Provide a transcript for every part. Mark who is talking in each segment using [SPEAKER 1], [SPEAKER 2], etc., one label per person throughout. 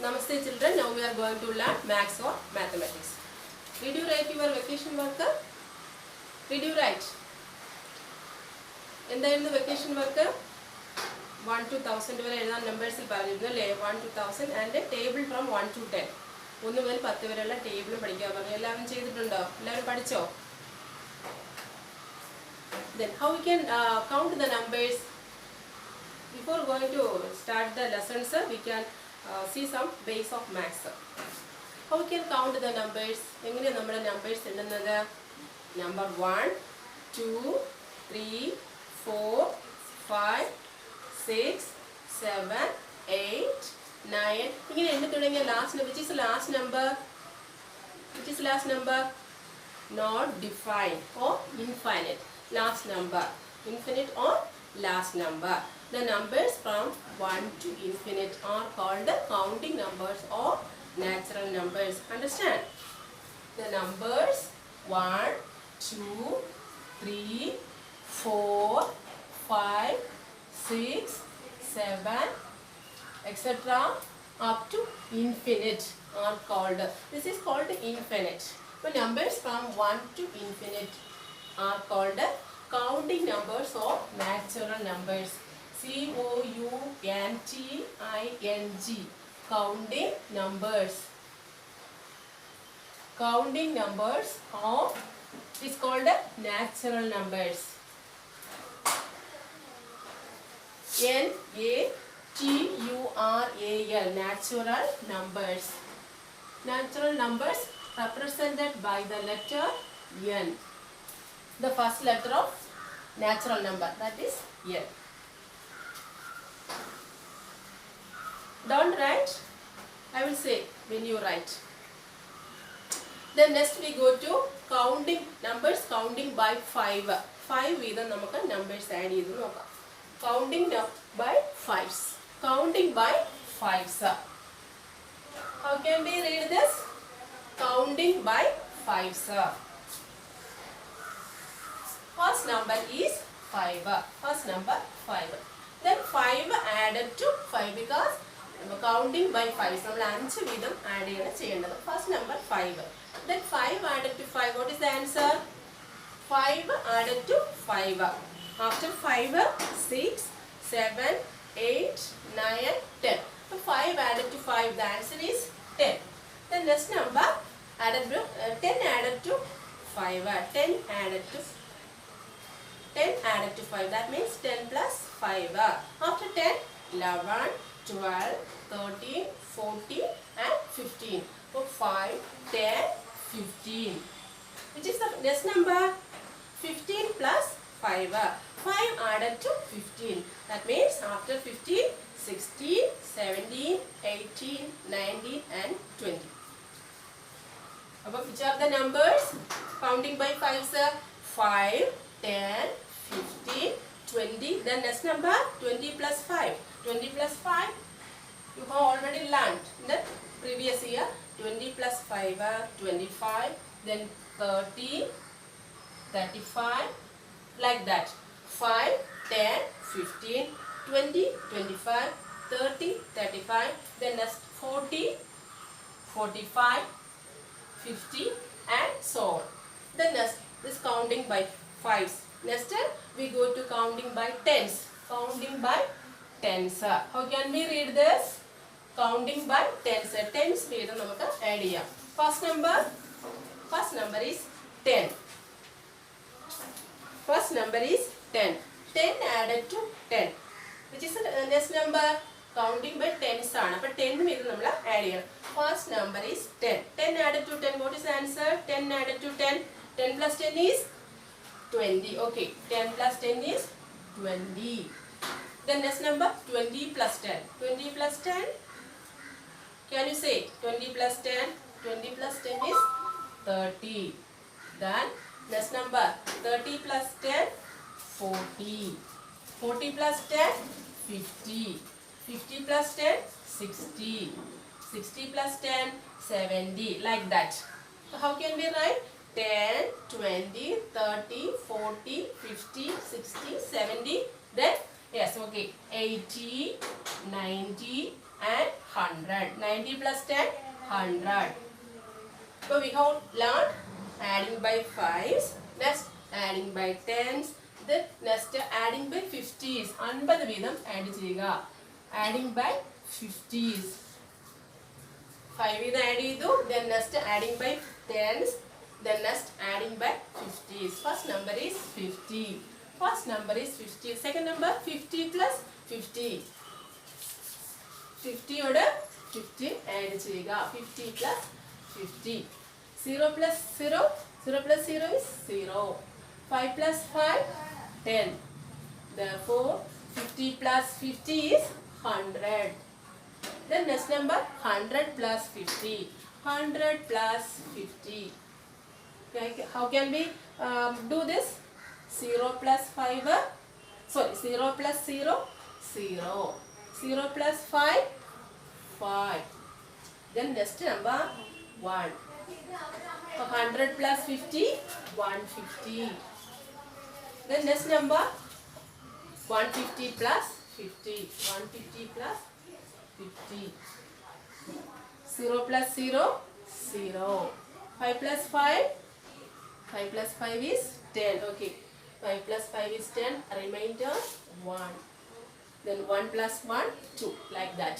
[SPEAKER 1] Namaste children, now we are going to learn maths or mathematics. Did you write your vacation work? Did you write? എന്തായിരുന്നു vacation work? 1 to 1000 വരെ എഴുതാൻ നമ്പേഴ്സിൽ പറഞ്ഞിരുന്നു അല്ലേ? 1 to 1000 and table from 1 to 10. 1 മുതൽ 10 വരെയുള്ള ടേബിളും പഠിക്കാൻ പറഞ്ഞു. എല്ലാവരും ചെയ്തിട്ടുണ്ടോ? എല്ലാവരും പഠിച്ചോ? Then how we can count the numbers? Before going to start the lessons, we can see some base of maths. How we can count the numbers? എങ്ങനെയാണ് നമ്മുടെ numbers എഴുതുന്നത്? Number 1, 2, 3, 4, 5, 6, 7, 8, 9. ഇങ്ങനെ എണ്ണി തുടങ്ങിയ last number. Which is the last number? Which is last number? Not defined or infinite. Last number. Infinite or last number. The numbers from 1 to infinite are called counting numbers or natural numbers. Understand? The numbers 1, 2, 3, 4, 5, 6, 7, etc. up to infinite are called. This is called infinite. The numbers from 1 to infinite are called counting numbers or natural numbers. C-O-U-N-T-I-N-G. Counting numbers. Counting numbers or is called natural numbers. N-A-T-U-R-A-L. Natural numbers. Natural numbers represented by the letter N. The first letter of natural number, that is N. Don't write. I will say when you write. Then next we go to counting numbers, counting by 5. 5 വീതം നമുക്ക് numbers add ചെയ്ത് നോക്കാം. Counting by 5s. Counting by 5s. How can we read this? Counting by 5s. First number is 5. First number 5. Then 5 added to 5 because counting by 5. നമ്മൾ 5 വീതം add ചെയ്യേണ്ടത്. First number 5. Then 5 added to 5. What is the answer? 5 added to 5. After 5, 6, 7, 8, 9, 10. So 5 added to 5. The answer is 10. The next number added to 10 added to 5. 10 added to 5. That means 10 plus 5. After 10, 11, 12, 13, 14 and 15. So 5, 10, 15. Which is the next number? 15 plus 5. 5 added to 15. That means after 15, 16, 17, 18, 19 and 20. Above which are the numbers? Counting by 5s. 5, 10, 15, 20. Then next number 20 plus 5. 20 plus 5 you have already learned in the previous year. 20 plus 5 25. Then 30, 35 like that. 5, 10, 15, 20, 25, 30, 35. Then next 40, 45, 50 and so on. Then next this counting by 5s. Next we go to counting by 10s. Counting by 10s. How can we read this? Counting by 10s. 10s വീതം നമുക്ക് add ചെയ്യാം. First number is 10. First number is 10. 10 added to 10. Which is the next number? Counting by 10s ആണ്. അപ്പോൾ 10 വീതം നമ്മൾ add ചെയ്യണം. First number is 10. 10 added to 10. What is the answer? 10 added to 10. 10 plus 10 is 20. Okay. 10 plus 10 is 20. Then next number 20 plus 10. 20 plus 10. Can you say 20 plus 10? 20 plus 10 is 30. Then next number 30 plus 10, 40. 40 plus 10, 50. 50 plus 10, 60. 60 plus 10, 70. Like that. So how can we write? 10, 20, 30, 40, 50, 60, 70. Then yes, okay. 80, 90 and 100. 90 plus 10, 100. So we have learned adding by 5s, next adding by 10s, then next adding by 50s. 50 വീതം add ചെയ്യുക. Adding by 50s. 5 വീതം add ചെയ്തു, then next adding by 10s, then next adding by 50s. First number is 50. First number is 50. Second number 50 plus 50. 50 യോട് 50 add ചെയ്യുക. 50 plus 50. 0 plus 0. 0 plus 0 is 0. 5 plus 5, 10. Therefore, 50 plus 50 is 100. Then next number 100 plus 50. 100 plus 50. Okay, how can we do this? 0 plus 5. Sorry, 0 plus 0, 0. 0 plus 5, 5. Then next number 1. 100 plus 50, 150. Then next number 150 plus 50. 150 plus 50. 0 plus 0, 0. 5 plus 5. 5 plus 5 is 10. Okay. 5 plus 5 is 10. Remainder 1. Then 1 plus 1, 2. Like that.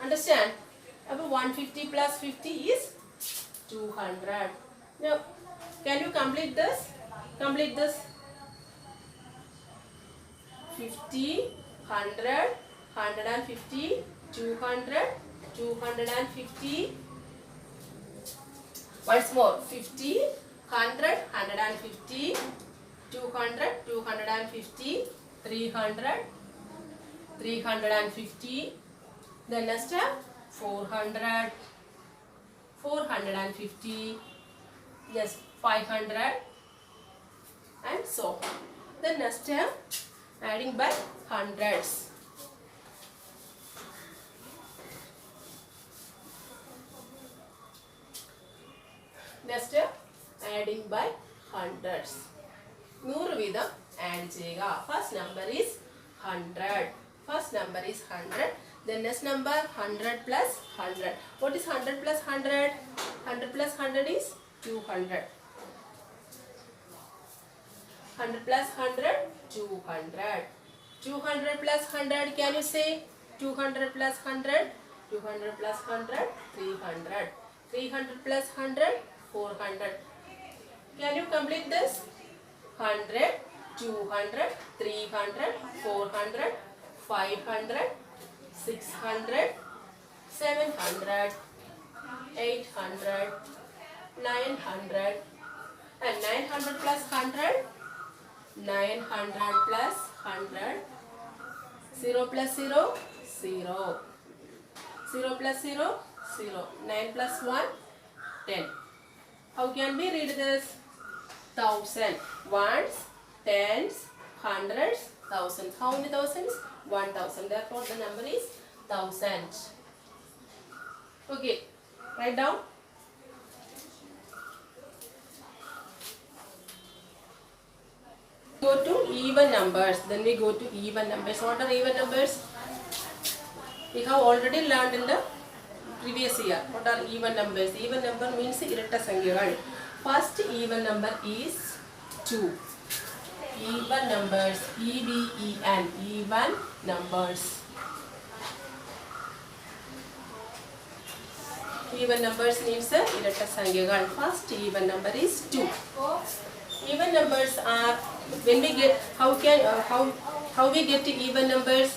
[SPEAKER 1] Understand? About 150 plus 50 is 200. Now, can you complete this? Complete this. 50, 100, 150, 200, 250. Once more. 50, 100, 150, 200, 250, 300, 350. Then next 400, 450, yes, 500, and so on. Then next adding by hundreds. Next adding by hundreds. 100 വീതം add ചെയ്യുക. First number is 100. First number is 100. Then next number 100 plus 100. What is 100 plus 100? 100 plus 100 is 200. 100 plus 100, 200. 200 plus 100, can you say? 200 plus 100, 200 plus 100, 300. 300 plus 100, 400. Can you complete this? 100, 200, 300, 400, 500, 600, 700, 800, 900. And 900 plus 100, 900 plus 100. 0 plus 0, 0. 0 plus 0, 0. 9 plus 1, 10. How can we read this? 1000. Ones, tens, hundreds, thousands. How many thousands? 1000. Therefore, the number is 1000. Okay, write down. Go to even numbers. Then we go to even numbers. What are even numbers? We have already learned in the previous year. What are even numbers? Even number means irata sankhyagal. First even number is 2. Even numbers. E-V-E-N. Even numbers. Even numbers means irata sankhyagal. First even number is 2. Even numbers are when we get how we get even numbers?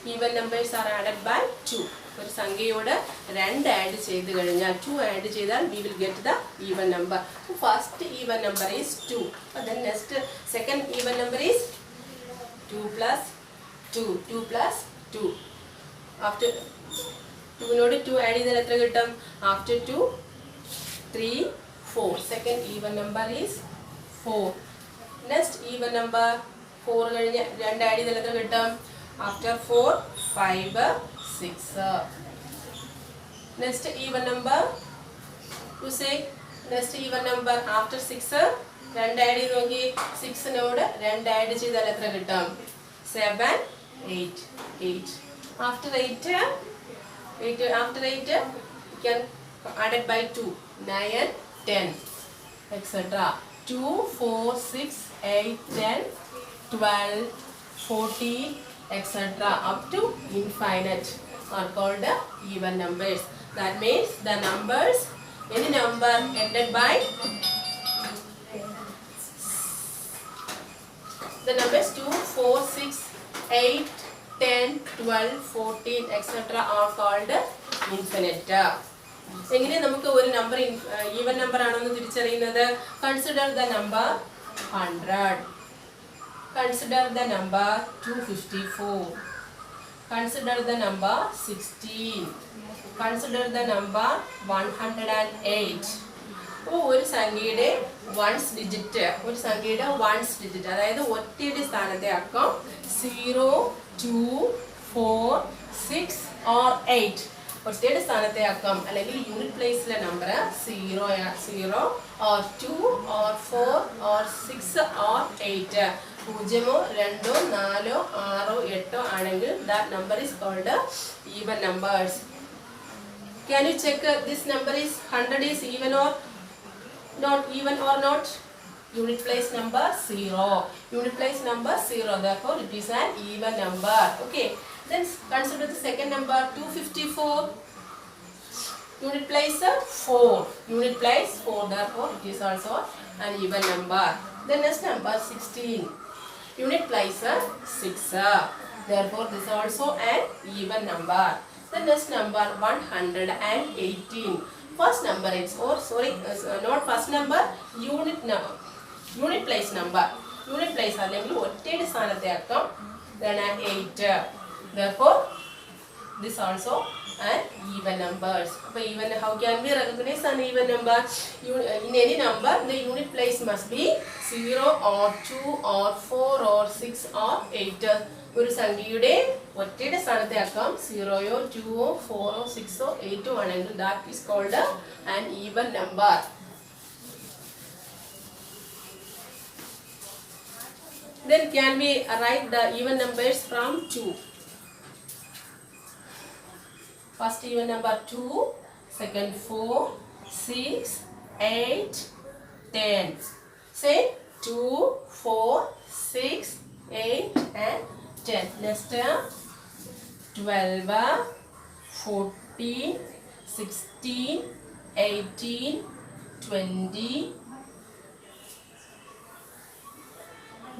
[SPEAKER 1] Even numbers are added by 2. ഒരു സംഖ്യയോട് 2 add ചെയ്ത് കഴിഞ്ഞാൽ 2 add ചെയ്താൽ we will get the even number. So first even number is 2. Then next second even number is 2 plus 2. 2 plus 2. After 2 നോട് 2 add ചെയ്താൽ എത്ര കിട്ടും? After 2, 3, 4. Second even number is 4. Next even number 4 കഴിഞ്ഞ് 2 add ചെയ്താൽ എത്ര കിട്ടും? After 4, 5, 6. Next even number, you say next even number after 6 2 add ചെയ്ത് നോക്കി. 6 നോട് 2 ആഡ് ചെയ്താൽ എത്ര കിട്ടും? 7, 8. 8. After 8, 8 after 8 you can add it by 2. 9, 10, etc. 2, 4, 6, 8, 10, 12, 14, etc. up to infinite are called the even numbers. That means the numbers, any number ended by the numbers 2, 4, 6, 8, 10, 12, 14, etc. are called infinite. എങ്ങനെ നമുക്ക് ഒരു number even number ആണെന്ന് തിരിച്ചറിയുന്നത്? Consider the number 100, consider the number 254, consider the number 16, consider the number 108. അപ്പോൾ ഒരു സംഖ്യയുടെ once digit, ഒരു സംഖ്യയുടെ വൺസ് ഡിജിറ്റ്, അതായത് ഒറ്റയുടെ സ്ഥാനത്തെ അക്കം 0, 2, 4, 6 or 8. ഒറ്റയുടെ സ്ഥാനത്തെ അക്കം അല്ലെങ്കിൽ unit പ്ലേസിലെ number 0 or 2 or 4 or 6 or 8. 0, 2, 4, 6, 8 ആണെങ്കിൽ that number is called even numbers. Can you check this number is 100 is even or not? Unit place number 0. Unit place number 0. Therefore, it is an even number. Okay. Then consider the second number 254. Unit place 4. Unit place 4. Therefore, it is also an even number. The next number 16. Unit place 6. Therefore, this is also an even number. The next number 118. First number is not first number, unit number. Unit place number. Unit place അല്ലെങ്കിൽ ഒറ്റയുടെ സ്ഥാനത്തെ അക്കം then 8. Therefore, this also an even numbers. Even how can we recognize an even number? In any number, the unit place must be 0 or 2 or 4 or 6 or 8. ഒരു സംഖ്യയുടെ ഒറ്റയുടെ സ്ഥാനത്തെ അക്കം 0, 2, 4, 6, 8 ആണെങ്കിൽ that is called an even number. Then can we write the even numbers from 2? First even number 2, second 4, 6, 8, 10. Say 2, 4, 6, 8 and 10. Next 12, 14, 16, 18, 20,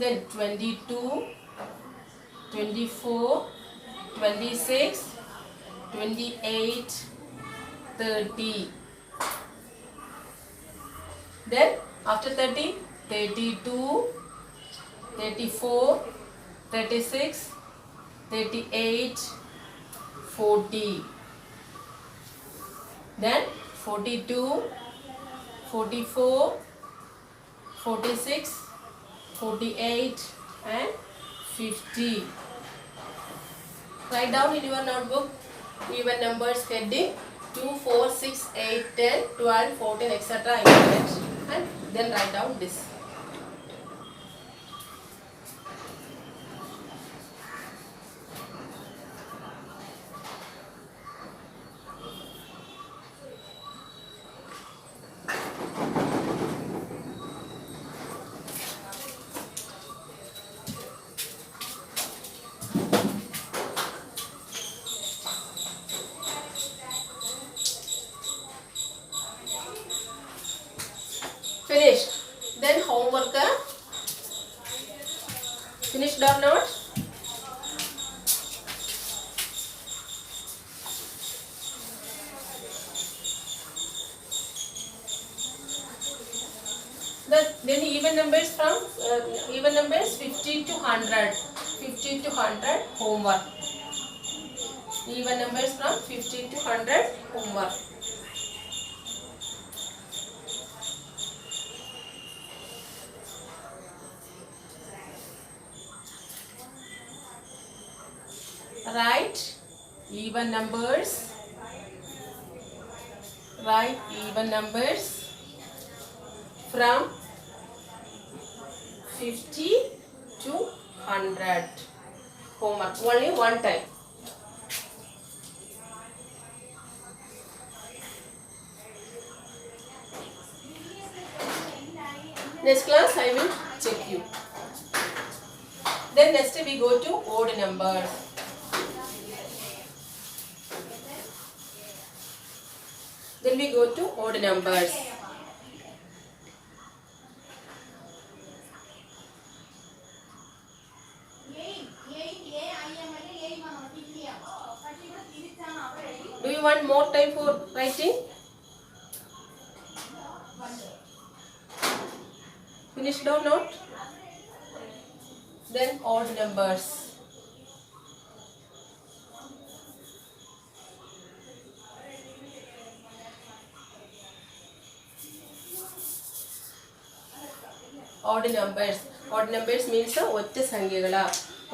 [SPEAKER 1] then 22, 24, 26, 28, 30. Then after 30, 32, 34, 36, 38, 40. Then 42, 44, 46, 48 and 50. Write down in your notebook even numbers heading 2, 4, 6, 8, 10, 12, 14, etc. and then write down this. Finished. Then homework. Finished or not? Then even numbers from even numbers 50 to 100. 50 to 100 homework. Even numbers from 50 to 100 homework. Write even numbers. Write even numbers from 50 to 100. Homework only one time. Next class I will check you. Then next we go to odd numbers. Then we go to odd numbers. Do you want more time for writing? Finish down note? Then odd numbers. Odd numbers. Odd numbers means ഒറ്റ സംഖ്യകളാ.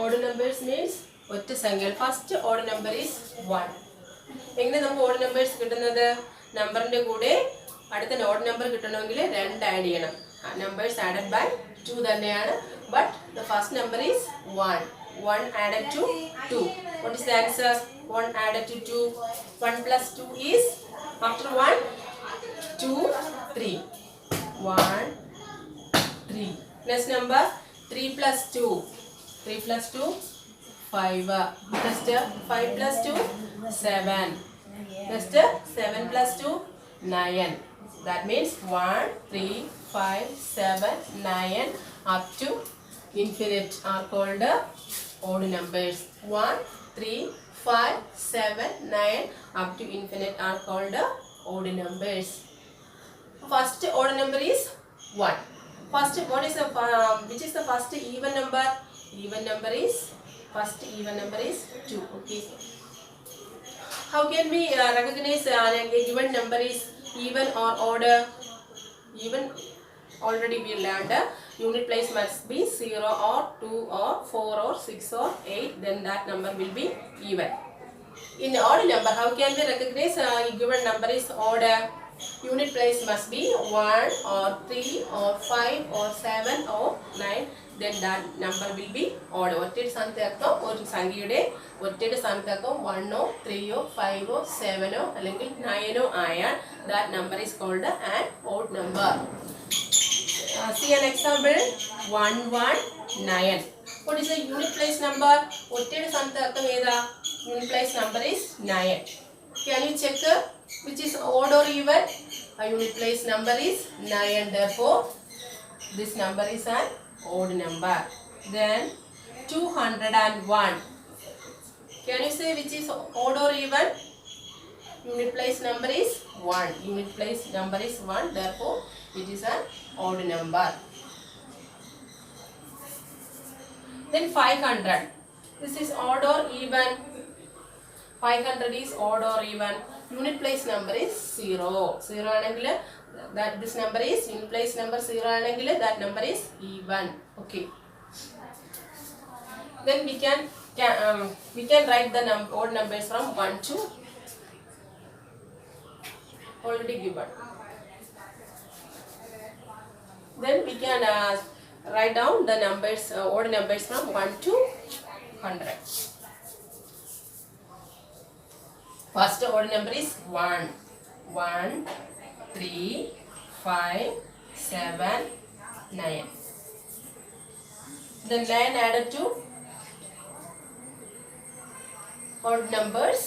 [SPEAKER 1] Odd numbers means ഒറ്റ സംഖ്യകൾ. First odd number is 1. എങ്ങനെ നമുക്ക് odd numbers കിട്ടുന്നത്? നമ്പറിന്റെ കൂടെ അടുത്ത odd number കിട്ടണമെങ്കിൽ 2 ആഡ് ചെയ്യണം. Numbers added by 2 തന്നെയാണ്. But the first number is 1. 1 added to 2. What is the answer? 1 added to 2. 1 plus 2 is after 1 2 3. 1 3. Next number 3 plus 2. 3 plus 2 5. Next 5 plus 2 7. Next 7 plus 2 9. That means 1 3 5 7 9 up to infinite are called odd numbers. 1 3 5 7 9 up to infinite are called odd numbers. First odd number is 1. First, what is the which is the first even number? Even number is first even number is 2. Okay. How can we recognize a given number is even or odd? Even already we learned. Unit place must be 0 or 2 or 4 or 6 or 8. Then that number will be even. In odd number, how can we recognize a given number is odd? Unit place must be 1 or 3 or 5 or 7 or 9. Then that number will be odd. ഒറ്റയുടെ സ്ഥാനത്തേക്കോ ഒരു സംഖ്യയുടെ ഒറ്റയുടെ സ്ഥാനത്തേക്കോ 1 ഓ 3 ഓ 5 ഓ 7 ഓ അല്ലെങ്കിൽ 9 ഓ ആയാൽ that number is called an odd number. See an example 119. What is the unit place number? ഒറ്റയുടെ സ്ഥാനത്തേക്കോ ഏതാ? Unit place number is 9. Can you check which is odd or even? A unit place number is 9. Therefore, this number is an odd number. Then 201. Can you say which is odd or even? Unit place number is 1. Unit place number is 1. Therefore, it is an odd number. Then 500. This is odd or even? 500 is odd or even? Unit place number is 0. 0 ആണെങ്കിൽ that this number is unit place number 0 ആണെങ്കിൽ that number is even. Okay. Then we can write the odd numbers from 1 to already given. Then we can write down the numbers odd numbers from 1 to 100. First odd number is 1. 1, 3, 5, 7, 9. Then 9 added to odd numbers.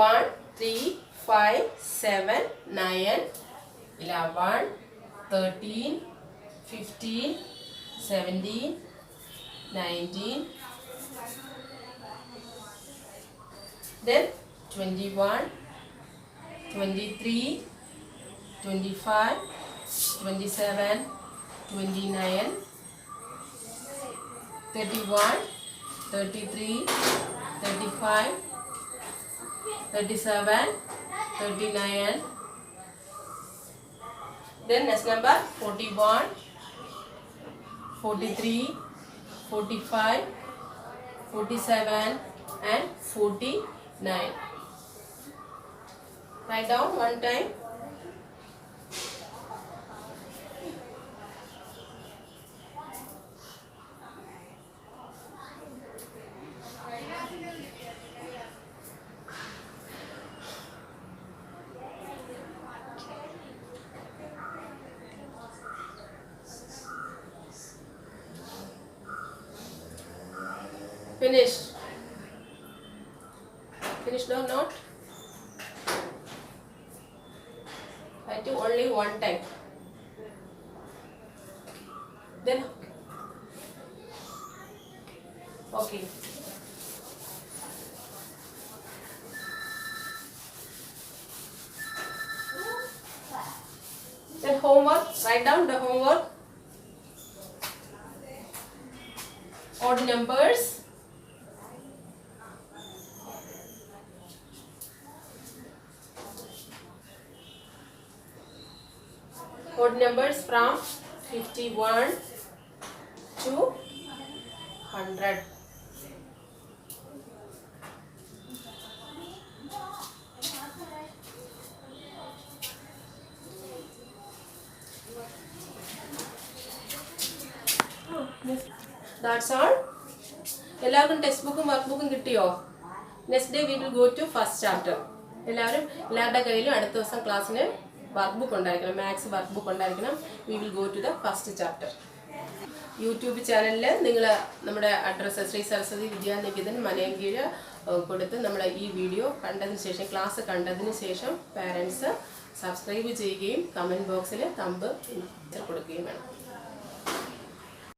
[SPEAKER 1] One, 3, 5, 7, 9, 11, 13, 15, 17, 19, then 21, 23, 25, 27, 29, 31, 33, 35, 37, 39. Then next number 41, 43, 45, 47 and 49. Write down one time. Finish. Finish or not? I do only one time. Then okay. Then homework. Write down the homework. Odd numbers. Odd numbers from 51 to 100. That's all. എല്ലാവർക്കും text ബുക്കും work ബുക്കും കിട്ടിയോ? Next day we will go to first chapter. എല്ലാവരുടെ കയ്യിലും അടുത്ത ദിവസം ക്ലാസ്സിന് work book ഉണ്ടായിരിക്കണം, മാത്സ് വർക്ക് ബുക്ക് ഉണ്ടായിരിക്കണം. We will go to the first chapter. YouTube ചാനലിൽ നിങ്ങൾ നമ്മുടെ അഡ്രസ്സ് ശ്രീ സരസ്വതി വിദ്യാനികേതൻ മനയൻകീഴ് കൊടുത്ത് നമ്മുടെ ഈ വീഡിയോ കണ്ടതിന് ശേഷം, ക്ലാസ് കണ്ടതിന് ശേഷം പാരൻസ് സബ്സ്ക്രൈബ് ചെയ്യുകയും കമൻറ്റ് ബോക്സിൽ തമ്പ് കൊടുക്കുകയും വേണം.